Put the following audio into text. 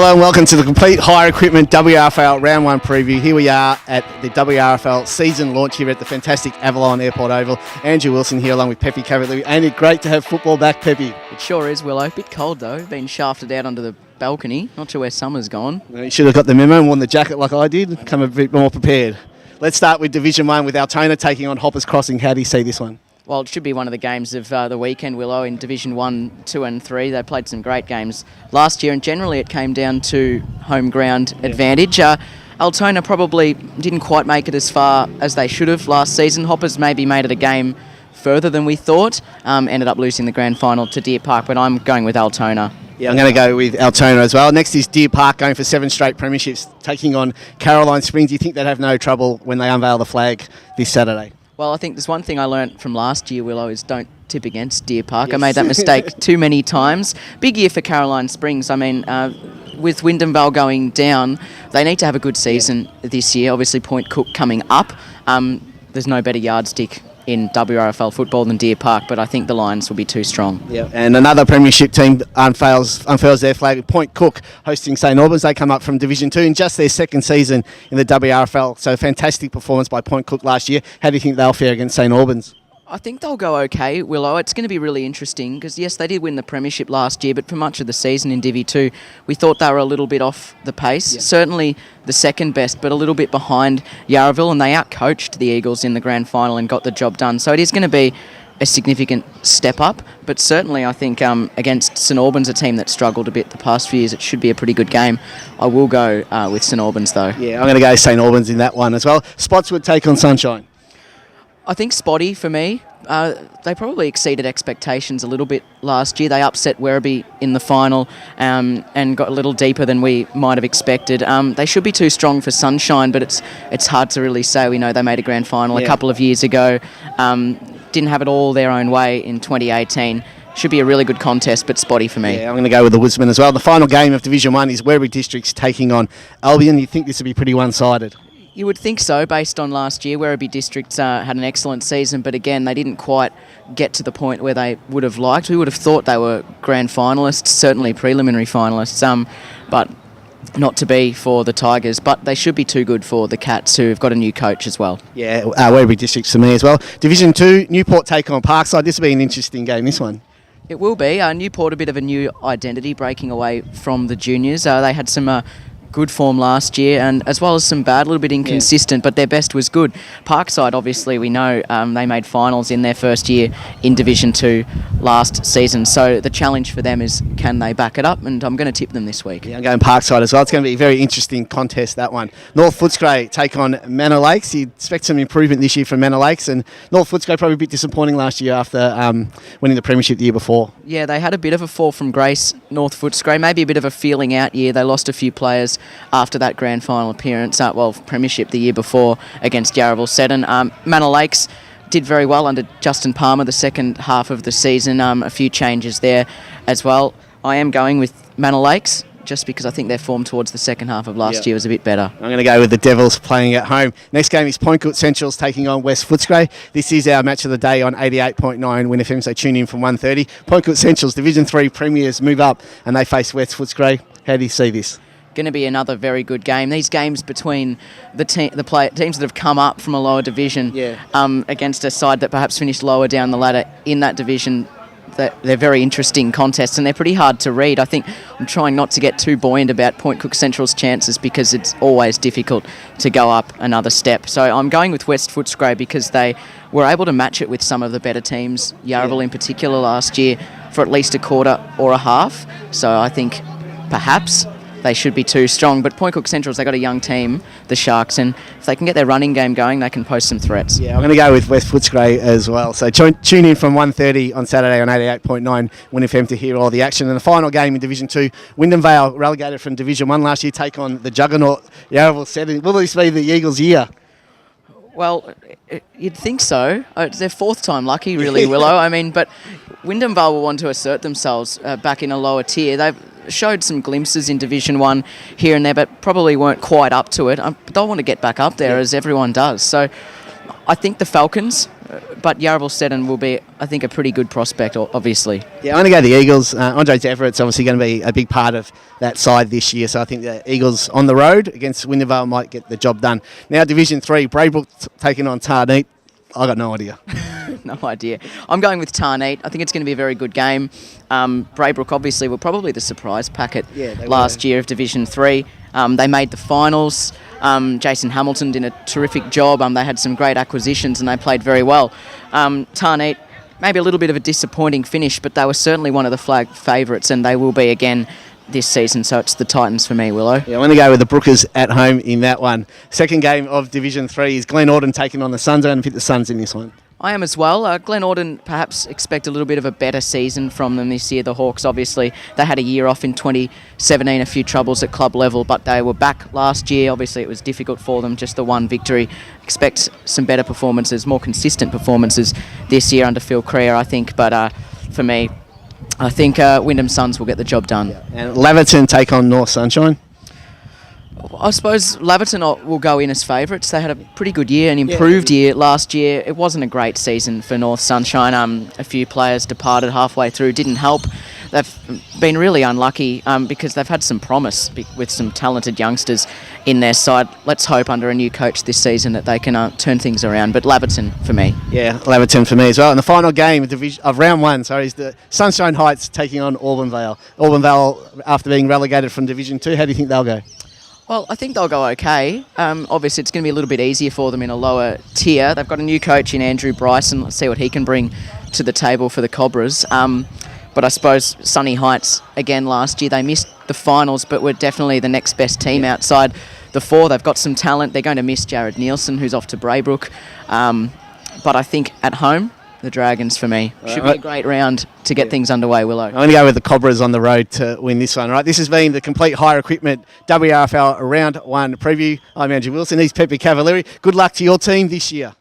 Hello and welcome to the Complete Hire Equipment WRFL Round 1 preview. Here we are at the WRFL season launch here at the fantastic Avalon Airport Oval. Andrew Wilson here along with Pepe Cavalier. Ain't it great to have football back, Pepe? It sure is, Willow. Bit cold though, been shafted out onto the balcony. Not sure where summer's gone. You should have got the memo and worn the jacket like I did, come a bit more prepared. Let's start with Division 1 with Altona taking on Hoppers Crossing. How do you see this one? Well, it should be one of the games of the weekend, Willow, in Division 1, 2 and 3. They played some great games last year, and generally it came down to home ground advantage. Altona probably didn't quite make it as far as they should have last season. Hoppers maybe made it a game further than we thought, ended up losing the grand final to Deer Park, but I'm going with Altona. Yeah, I'm going to go with Altona as well. Next is Deer Park, going for 7 straight premierships, taking on Caroline Springs. Do you think they'd have no trouble when they unveil the flag this Saturday? Well, I think there's one thing I learnt from last year, Willow, is don't tip against Deer Park. Yes. I made that mistake too many times. Big year for Caroline Springs. I mean, with Wyndham Vale going down, they need to have a good season this year. Obviously, Point Cook coming up. There's no better yardstick in WRFL football than Deer Park, but I think the Lions will be too strong. Yeah, and another premiership team unfurls their flag. Point Cook hosting St Albans. They come up from Division 2 in just their second season in the WRFL. So fantastic performance by Point Cook last year. How do you think they'll fare against St Albans? I think they'll go okay, Willow. It's going to be really interesting because, yes, they did win the premiership last year, but for much of the season in Divi 2, we thought they were a little bit off the pace. Yeah. Certainly the second best, but a little bit behind Wrfl, and they outcoached the Eagles in the grand final and got the job done. So it is going to be a significant step up, but certainly I think against St Albans, a team that struggled a bit the past few years, it should be a pretty good game. I will go with St Albans, though. Yeah, I'm going to go St Albans in that one as well. Spotswood take on Sunshine. I think spotty for me. They probably exceeded expectations a little bit last year. They upset Werribee in the final and got a little deeper than we might have expected. They should be too strong for Sunshine, but it's hard to really say. We know they made a grand final a couple of years ago. Didn't have it all their own way in 2018. Should be a really good contest, but spotty for me. Yeah, I'm going to go with the Woodsman as well. The final game of Division 1 is Werribee Districts taking on Albion. You think this would be pretty one-sided? You would think so, based on last year. Werribee Districts had an excellent season, but again, they didn't quite get to the point where they would have liked. We would have thought they were grand finalists, certainly preliminary finalists, but not to be for the Tigers. But they should be too good for the Cats, who have got a new coach as well. Yeah, Werribee Districts for me as well. Division 2, Newport take on Parkside. This will be an interesting game, this one. It will be. Newport, a bit of a new identity, breaking away from the juniors. They had some good form last year, and as well as some bad, a little bit inconsistent, but their best was good. Parkside, obviously, we know they made finals in their first year in Division 2 last season, so the challenge for them is, can they back it up? And I'm going to tip them this week. Yeah, I'm going Parkside as well. It's going to be a very interesting contest, that one. North Footscray take on Manor Lakes. You expect some improvement this year from Manor Lakes, and North Footscray probably a bit disappointing last year after winning the premiership the year before. Yeah, they had a bit of a fall from grace, North Footscray, maybe a bit of a feeling out year. They lost a few players after that grand final appearance, premiership the year before against Wrfl Seddon. Manor Lakes did very well under Justin Palmer the second half of the season. A few changes there as well. I am going with Manor Lakes just because I think their form towards the second half of last year was a bit better. I'm going to go with the Devils playing at home. Next game is Point Cook Centrals taking on West Footscray. This is our match of the day on 88.9 Win FM, so tune in from 1:30. Point Cook Centrals, Division 3 premiers, move up and they face West Footscray. How do you see this? Going to be another very good game. These games between the teams that have come up from a lower division against a side that perhaps finished lower down the ladder in that division, they're very interesting contests, and they're pretty hard to read. I think I'm trying not to get too buoyant about Point Cook Central's chances because it's always difficult to go up another step. So I'm going with West Footscray because they were able to match it with some of the better teams, Wrfl in particular last year, for at least a quarter or a half. So I think perhaps they should be too strong, but Point Cook Centrals, they got a young team, the Sharks, and if they can get their running game going, they can pose some threats. Yeah, I'm going to go with West Footscray as well. So tune in from 1:30 on Saturday on 88.9 Win FM to hear all the action. And the final game in Division 2, Wyndham Vale, relegated from Division 1 last year, take on the juggernaut Wrfl Seddon. Will this be the Eagles' year? Well, you'd think so. It's their fourth time lucky, really, Willow. I mean, but Wyndham Vale will want to assert themselves back in a lower tier. They've showed some glimpses in Division 1 here and there, but probably weren't quite up to it. They'll want to get back up there, as everyone does. So I think the Falcons, but Wrfl Seddon will be, I think, a pretty good prospect, obviously. Yeah, I'm going to go the Eagles. Andre Everett's obviously going to be a big part of that side this year, so I think the Eagles on the road against Wyndham Vale might get the job done. Now, Division 3, Braybrook taking on Tarneet. I got no idea. No idea. I'm going with Tarneet. I think it's going to be a very good game. Braybrook obviously were probably the surprise packet last year of Division 3. They made the finals. Jason Hamilton did a terrific job. They had some great acquisitions and they played very well. Tarneet, maybe a little bit of a disappointing finish, but they were certainly one of the flag favourites, and they will be again this season, so it's the Titans for me, Willow. Yeah, I'm going to go with the Brookers at home in that one. Second game of Division 3 is Glen Orden taking on the Suns. I'm going to pick the Suns in this one. I am as well. Glen Orden perhaps expect a little bit of a better season from them this year. The Hawks, obviously, they had a year off in 2017, a few troubles at club level, but they were back last year. Obviously, it was difficult for them, just the one victory. Expect some better performances, more consistent performances this year under Phil Creer, I think. But for me, I think Wyndham Suns will get the job done. Yeah. And Laverton take on North Sunshine. I suppose Laverton will go in as favourites. They had a pretty good year, an improved year last year. It wasn't a great season for North Sunshine. A few players departed halfway through, didn't help. They've been really unlucky because they've had some promise with some talented youngsters in their side. Let's hope under a new coach this season that they can turn things around. But Laverton for me. Yeah, Laverton for me as well. And the final game of round 1, is the Sunshine Heights taking on Auburn Vale. Auburn Vale, after being relegated from Division 2, how do you think they'll go? Well, I think they'll go okay. Obviously, it's going to be a little bit easier for them in a lower tier. They've got a new coach in Andrew Bryson. Let's see what he can bring to the table for the Cobras. But I suppose Sunny Heights, again, last year, they missed the finals, but were definitely the next best team outside the 4. They've got some talent. They're going to miss Jared Nielsen, who's off to Braybrook. But I think at home, the Dragons for me. Should be a great round to get things underway, Willow. I'm going to go with the Cobras on the road to win this one. All right, this has been the complete hire equipment WRFL round 1 preview. I'm Andrew Wilson. He's Pepe Cavalieri. Good luck to your team this year.